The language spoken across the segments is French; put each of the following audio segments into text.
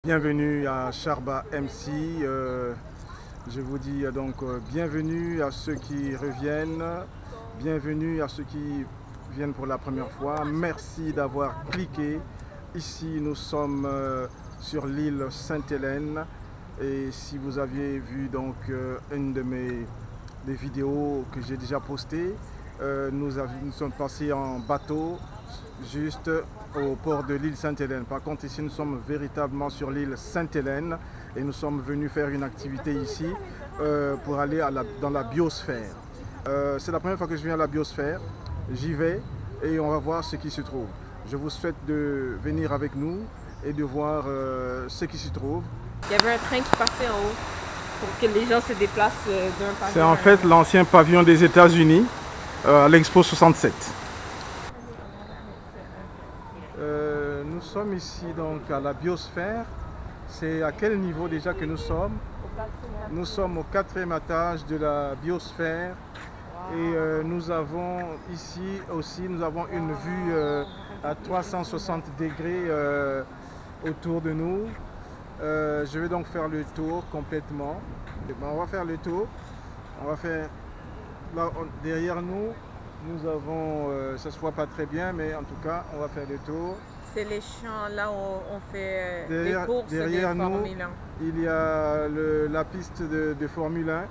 Bienvenue à Charba MC. Je vous dis donc bienvenue à ceux qui reviennent, bienvenue à ceux qui viennent pour la première fois. Merci d'avoir cliqué. Ici, nous sommes sur l'île Sainte-Hélène. Et si vous aviez vu donc une de mes vidéos que j'ai déjà postées, nous sommes passés en bateau juste au port de l'île Sainte-Hélène. Par contre, ici, nous sommes véritablement sur l'île Sainte-Hélène et nous sommes venus faire une activité ici pour aller dans la biosphère. C'est la première fois que je viens à la biosphère. J'y vais et on va voir ce qui se trouve. Je vous souhaite de venir avec nous et de voir ce qui s'y trouve. Il y avait un train qui passait en haut pour que les gens se déplacent d'un pavillon. C'est en fait l'ancien pavillon des États-Unis à l'Expo 67. Nous sommes ici donc à la biosphère. C'est à quel niveau déjà que nous sommes? Nous sommes au 4e étage de la biosphère. Et nous avons ici aussi une vue à 360 degrés autour de nous. Je vais donc faire le tour complètement. On va faire le tour. On va faire là, derrière nous. Nous avons, ça ne se voit pas très bien, mais en tout cas, on va faire le tour. C'est les champs là où on fait Derrière, les courses derrière de nous, Formule 1. il y a la piste de Formule 1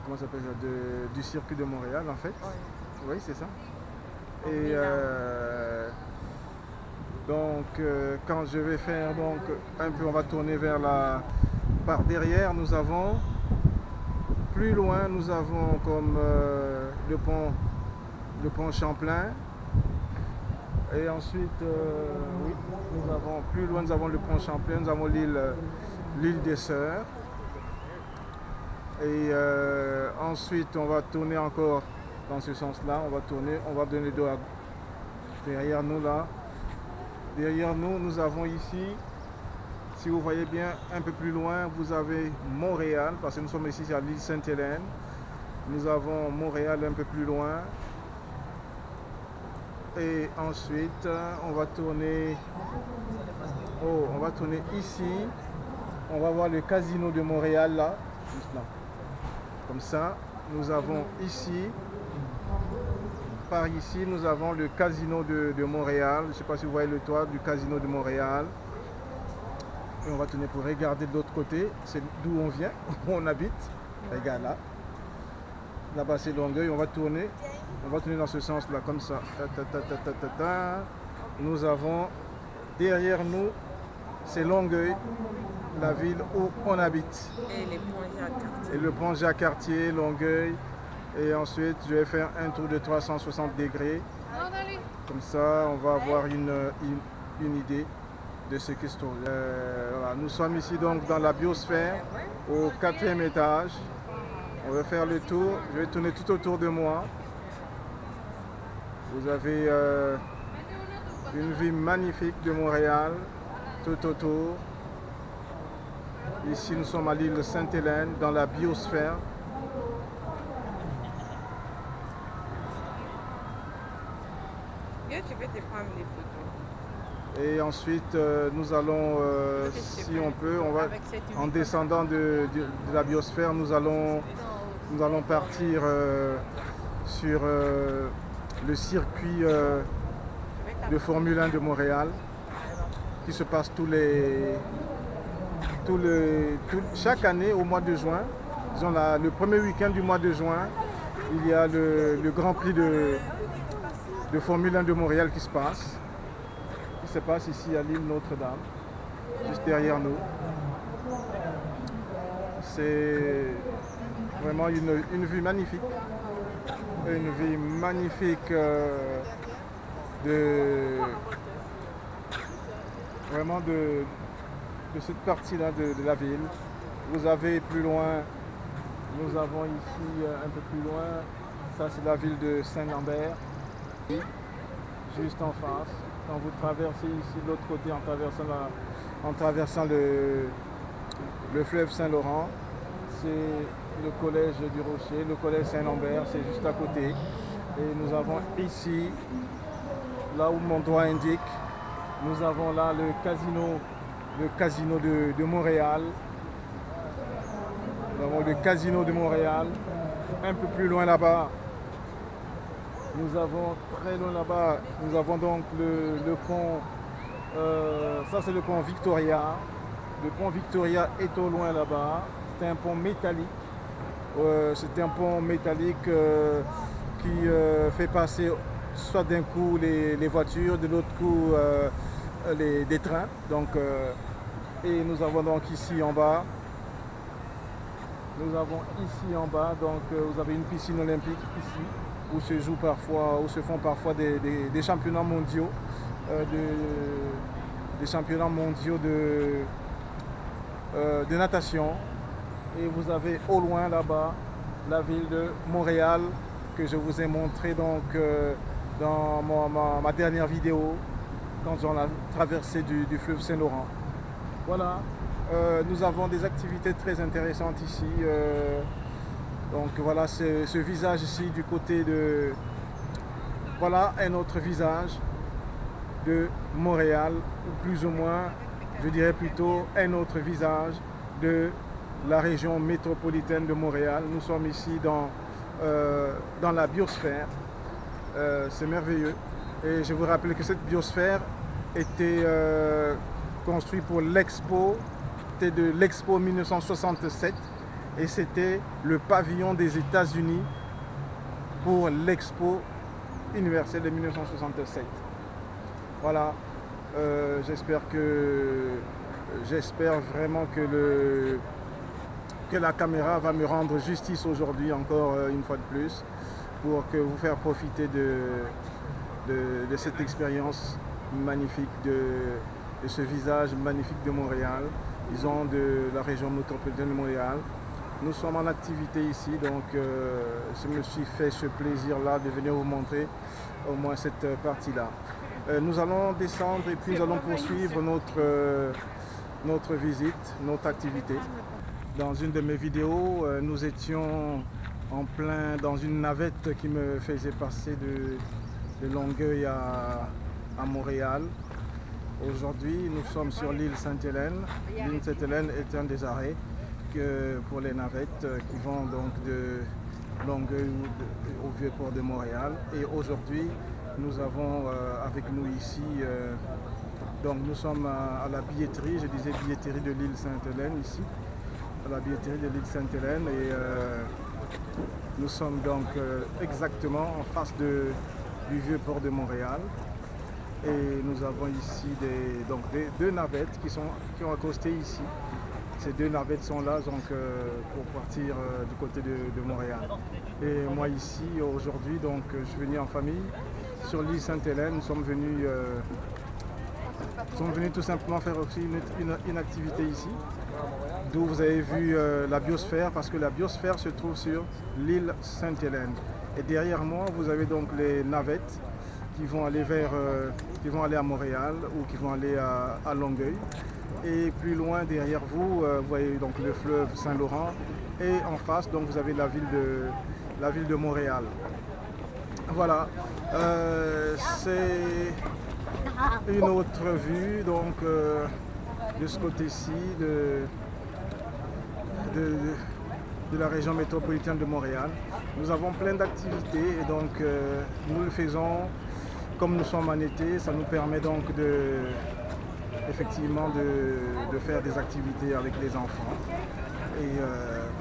comment ça s'appelle, du circuit de Montréal en fait. Oui, c'est ça. Et donc, quand je vais faire donc un peu, on va tourner vers par derrière, nous avons plus loin, nous avons comme le pont Champlain. Et ensuite, oui, nous avons plus loin, nous avons le pont Champlain, nous avons l'île des Sœurs. Et ensuite, on va tourner encore dans ce sens-là. On va tourner, on va donner le dos derrière nous là. Derrière nous, nous avons ici, si vous voyez bien un peu plus loin, vous avez Montréal, parce que nous sommes ici à l'île Sainte-Hélène. Nous avons Montréal un peu plus loin. Et ensuite, on va tourner ici. On va voir le casino de Montréal là, juste là. Comme ça, nous avons ici, par ici, nous avons le casino de Montréal. Je ne sais pas si vous voyez le toit du casino de Montréal. Et on va tourner pour regarder de l'autre côté. C'est d'où on vient, où on habite. Regarde là. Là-bas, c'est Longueuil. On va tourner dans ce sens-là, comme ça. Nous avons derrière nous, c'est Longueuil, la ville où on habite. Et les ponts Jacques-Cartier. Et le pont Jacques-Cartier, Longueuil. Et ensuite, je vais faire un tour de 360 degrés. Comme ça, on va avoir une idée de ce qui se trouve. Voilà. Nous sommes ici donc dans la biosphère, au 4e étage. On va faire le tour. Je vais tourner tout autour de moi. Vous avez une vue magnifique de Montréal, tout autour. Ici, nous sommes à l'île Sainte-Hélène, dans la biosphère. Tu peux te prendre des photos. Et ensuite, nous allons, si on peut, en descendant de la biosphère, nous allons partir sur le circuit de Formule 1 de Montréal, qui se passe chaque année au mois de juin. Disons le premier week-end du mois de juin, il y a le Grand Prix de Formule 1 de Montréal qui se passe ici à l'île Notre-Dame, juste derrière nous. C'est vraiment une vue magnifique. Une vue magnifique vraiment de cette partie-là de la ville. Vous avez plus loin, nous avons ici un peu plus loin, ça c'est la ville de Saint-Lambert, juste en face. Quand vous traversez ici de l'autre côté en traversant le fleuve Saint-Laurent, c'est le collège du Rocher, le collège Saint-Lambert, c'est juste à côté. Et nous avons ici, là où mon doigt indique, Nous avons là le casino de Montréal. Nous avons le casino de Montréal. Un peu plus loin là-bas, nous avons très loin là-bas, nous avons donc le pont. Ça c'est le pont Victoria. Le pont Victoria est au loin là-bas. C'est un pont métallique. C'est un pont métallique qui fait passer soit d'un coup les voitures, de l'autre coup des trains. Donc, et nous avons donc ici en bas, donc vous avez une piscine olympique ici où se joue parfois, où se font parfois des championnats mondiaux, des championnats mondiaux de natation. Et vous avez au loin là-bas la ville de Montréal que je vous ai montré donc dans ma dernière vidéo quand on a traversé du fleuve Saint-Laurent. Voilà, nous avons des activités très intéressantes ici. Donc voilà, ce visage ici du côté de... Voilà un autre visage de Montréal, ou plus ou moins, je dirais plutôt un autre visage de la région métropolitaine de Montréal. Nous sommes ici dans la biosphère. C'est merveilleux. Et je vous rappelle que cette biosphère était construite pour l'expo, c'était de l'expo 1967 et c'était le pavillon des États-Unis pour l'expo universelle de 1967. Voilà, j'espère vraiment que la caméra va me rendre justice aujourd'hui encore une fois de plus pour que vous faire profiter de cette expérience magnifique, de ce visage magnifique de Montréal, disons de la région métropolitaine de Montréal. Nous sommes en activité ici, donc je me suis fait ce plaisir-là de venir vous montrer au moins cette partie-là. Nous allons descendre et puis nous allons poursuivre notre visite, notre activité. Dans une de mes vidéos, nous étions en plein dans une navette qui me faisait passer de Longueuil à Montréal. Aujourd'hui, nous sommes sur l'île Sainte-Hélène. L'île Sainte-Hélène est un des arrêts pour les navettes qui vont donc de Longueuil au Vieux-Port de Montréal. Et aujourd'hui, nous avons avec nous ici, donc nous sommes à la billetterie, je disais billetterie de l'île Sainte-Hélène ici, à la billetterie de l'île Sainte-Hélène et nous sommes donc exactement en face du Vieux-Port de Montréal. Et nous avons ici deux navettes qui ont accosté ici. Ces deux navettes sont là donc, pour partir du côté de Montréal. Et moi ici aujourd'hui, donc je suis venu en famille sur l'île Sainte-Hélène. Nous sommes venus tout simplement faire aussi une activité ici. D'où vous avez vu la biosphère, parce que la biosphère se trouve sur l'île Sainte-Hélène. Et derrière moi, vous avez donc les navettes qui vont aller à Montréal ou qui vont aller à Longueuil. Et plus loin derrière vous, vous voyez donc le fleuve Saint-Laurent. Et en face, donc vous avez la ville de Montréal. Voilà, c'est une autre vue donc de ce côté-ci de la région métropolitaine de Montréal. Nous avons plein d'activités et donc nous le faisons comme nous sommes en été. Ça nous permet donc effectivement de faire des activités avec les enfants et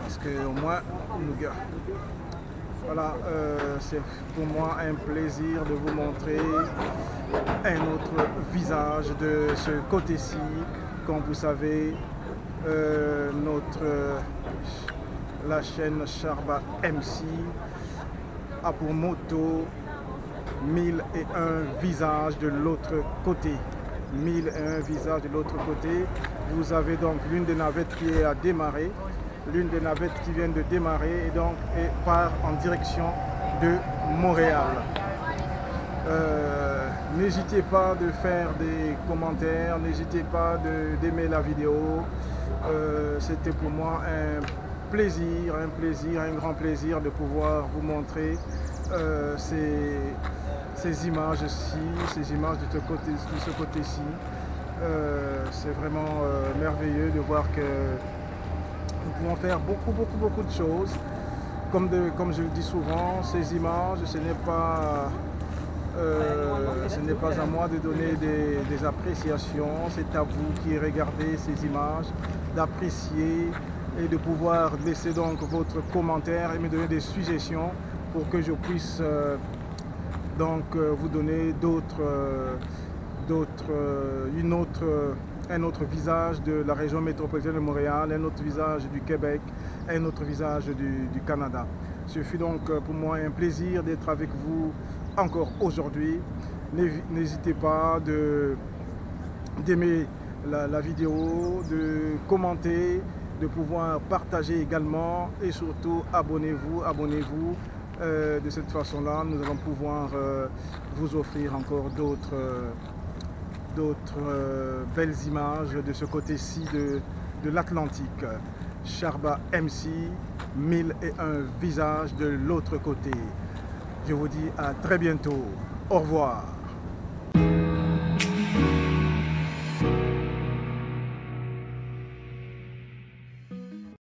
parce que au moins voilà, c'est pour moi un plaisir de vous montrer un autre visage de ce côté-ci. Comme vous savez, la chaîne Sharba MC a pour motto 1001 visages de l'autre côté. 1001 visages de l'autre côté. Vous avez donc l'une des navettes qui est à démarrer, l'une des navettes qui vient de démarrer et donc part en direction de Montréal. N'hésitez pas de faire des commentaires, n'hésitez pas d'aimer la vidéo. C'était pour moi un grand plaisir de pouvoir vous montrer ces ces images-ci, ces images de ce côté-ci. C'est vraiment merveilleux de voir que nous pouvons faire beaucoup de choses. Comme je le dis souvent, ces images, ce n'est pas à moi de donner des appréciations, c'est à vous qui regardez ces images, d'apprécier et de pouvoir laisser donc votre commentaire et me donner des suggestions pour que je puisse vous donner un autre visage de la région métropolitaine de Montréal, un autre visage du Québec, un autre visage du Canada. Ce fut donc pour moi un plaisir d'être avec vous encore aujourd'hui. N'hésitez pas d'aimer la vidéo, de commenter, de pouvoir partager également et surtout abonnez-vous. De cette façon-là, nous allons pouvoir vous offrir encore d'autres belles images de ce côté-ci de l'Atlantique. Sharba MC, 1001 visages de l'autre côté. Je vous dis à très bientôt. Au revoir.